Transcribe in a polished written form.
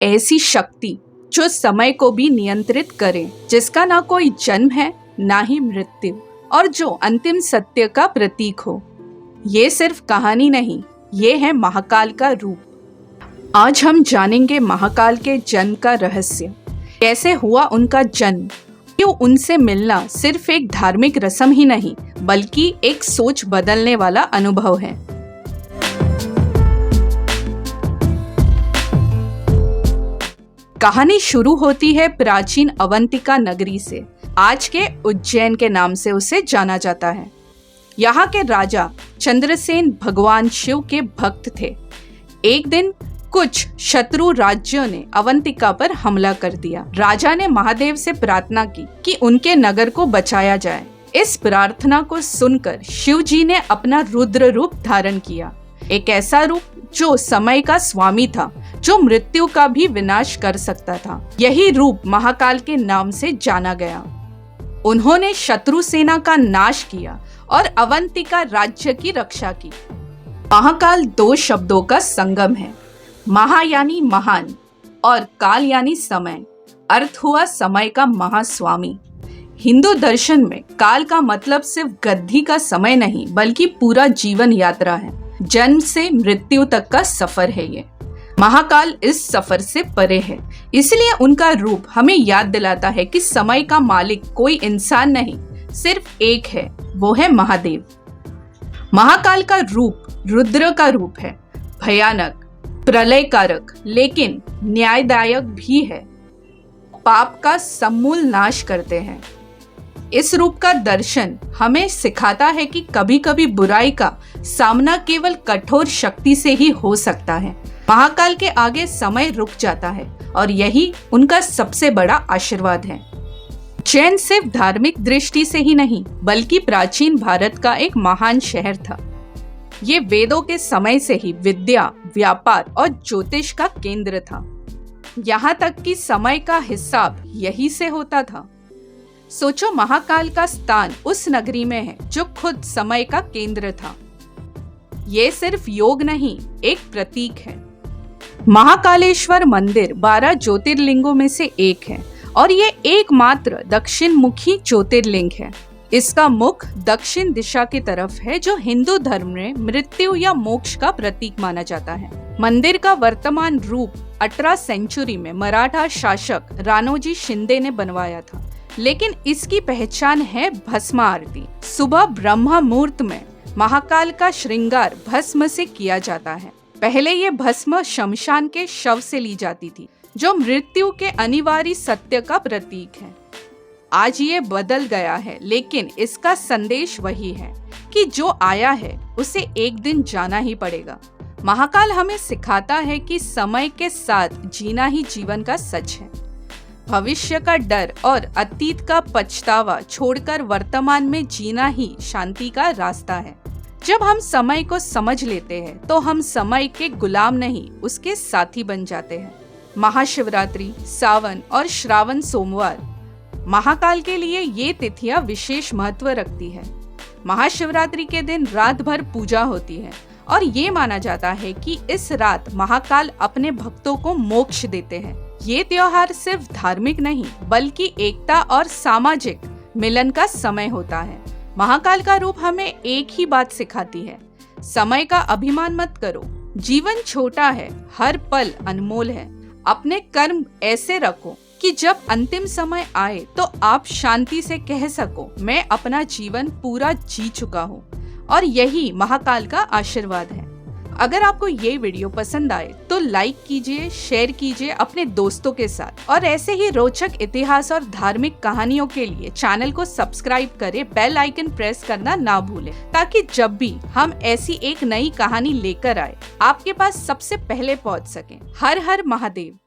ऐसी शक्ति जो समय को भी नियंत्रित करे, जिसका ना कोई जन्म है ना ही मृत्यु, और जो अंतिम सत्य का प्रतीक हो। ये सिर्फ कहानी नहीं, ये है महाकाल का रूप। आज हम जानेंगे महाकाल के जन्म का रहस्य, कैसे हुआ उनका जन्म, क्यों उनसे मिलना सिर्फ एक धार्मिक रस्म ही नहीं बल्कि एक सोच बदलने वाला अनुभव है। कहानी शुरू होती है प्राचीन अवंतिका नगरी से। आज के उज्जैन के नाम से उसे जाना जाता है। यहाँ के राजा चंद्रसेन भगवान शिव के भक्त थे। एक दिन कुछ शत्रु राज्यों ने अवंतिका पर हमला कर दिया। राजा ने महादेव से प्रार्थना की कि उनके नगर को बचाया जाए। इस प्रार्थना को सुनकर शिव जी ने अपना रुद्र रूप धारण किया, एक ऐसा रूप जो समय का स्वामी था, जो मृत्यु का भी विनाश कर सकता था। यही रूप महाकाल के नाम से जाना गया। उन्होंने शत्रु सेना का नाश किया और अवंतिका राज्य की रक्षा की। महाकाल दो शब्दों का संगम है। महा यानी महान और काल यानी समय। अर्थ हुआ समय का महास्वामी। हिंदू दर्शन में काल का मतलब सिर्फ गद्दी का समय नहीं बल्कि पूरा जीवन यात्रा है। जन्म से मृत्यु तक का सफर है ये। महाकाल इस सफर से परे है, इसलिए उनका रूप हमें याद दिलाता है कि समय का मालिक कोई इंसान नहीं, सिर्फ एक है, वो है महादेव। महाकाल का रूप रुद्र का रूप है, भयानक, प्रलयकारक, लेकिन न्यायदायक भी है। पाप का समूल नाश करते हैं। इस रूप का दर्शन हमें सिखाता है कि कभी कभी बुराई का सामना केवल कठोर शक्ति से ही हो सकता है। महाकाल के आगे समय रुक जाता है और यही उनका सबसे बड़ा आशीर्वाद है। उज्जैन सिर्फ धार्मिक दृष्टि से ही नहीं बल्कि प्राचीन भारत का एक महान शहर था। ये वेदों के समय से ही विद्या, व्यापार और ज्योतिष का केंद्र था। यहाँ तक कि समय का हिसाब यही से होता था। सोचो, महाकाल का स्थान उस नगरी में है जो खुद समय का केंद्र था। ये सिर्फ योग नहीं, एक प्रतीक है। महाकालेश्वर मंदिर 12 ज्योतिर्लिंगों में से एक है और ये एकमात्र दक्षिण मुखी ज्योतिर्लिंग है। इसका मुख दक्षिण दिशा की तरफ है, जो हिंदू धर्म में मृत्यु या मोक्ष का प्रतीक माना जाता है। मंदिर का वर्तमान रूप 18वीं सेंचुरी में मराठा शासक राणोजी शिंदे ने बनवाया था, लेकिन इसकी पहचान है भस्म आरती। सुबह ब्रह्म मुहूर्त में महाकाल का श्रृंगार भस्म से किया जाता है। पहले ये भस्म शमशान के शव से ली जाती थी, जो मृत्यु के अनिवार्य सत्य का प्रतीक है। आज ये बदल गया है, लेकिन इसका संदेश वही है कि जो आया है उसे एक दिन जाना ही पड़ेगा। महाकाल हमें सिखाता है कि समय के साथ जीना ही जीवन का सच है। भविष्य का डर और अतीत का पछतावा छोड़कर वर्तमान में जीना ही शांति का रास्ता है। जब हम समय को समझ लेते हैं तो हम समय के गुलाम नहीं, उसके साथी बन जाते हैं। महाशिवरात्रि, सावन और श्रावण सोमवार महाकाल के लिए ये तिथियां विशेष महत्व रखती है। महाशिवरात्रि के दिन रात भर पूजा होती है और ये माना जाता है कि इस रात महाकाल अपने भक्तों को मोक्ष देते हैं। ये त्योहार सिर्फ धार्मिक नहीं बल्कि एकता और सामाजिक मिलन का समय होता है। महाकाल का रूप हमें एक ही बात सिखाती है, समय का अभिमान मत करो। जीवन छोटा है, हर पल अनमोल है। अपने कर्म ऐसे रखो कि जब अंतिम समय आए तो आप शांति से कह सको, मैं अपना जीवन पूरा जी चुका हूँ। और यही महाकाल का आशीर्वाद है। अगर आपको ये वीडियो पसंद आए तो लाइक कीजिए, शेयर कीजिए अपने दोस्तों के साथ, और ऐसे ही रोचक इतिहास और धार्मिक कहानियों के लिए चैनल को सब्सक्राइब करें, बेल आइकन प्रेस करना ना भूलें, ताकि जब भी हम ऐसी एक नई कहानी लेकर आए आपके पास सबसे पहले पहुंच सकें। हर हर महादेव।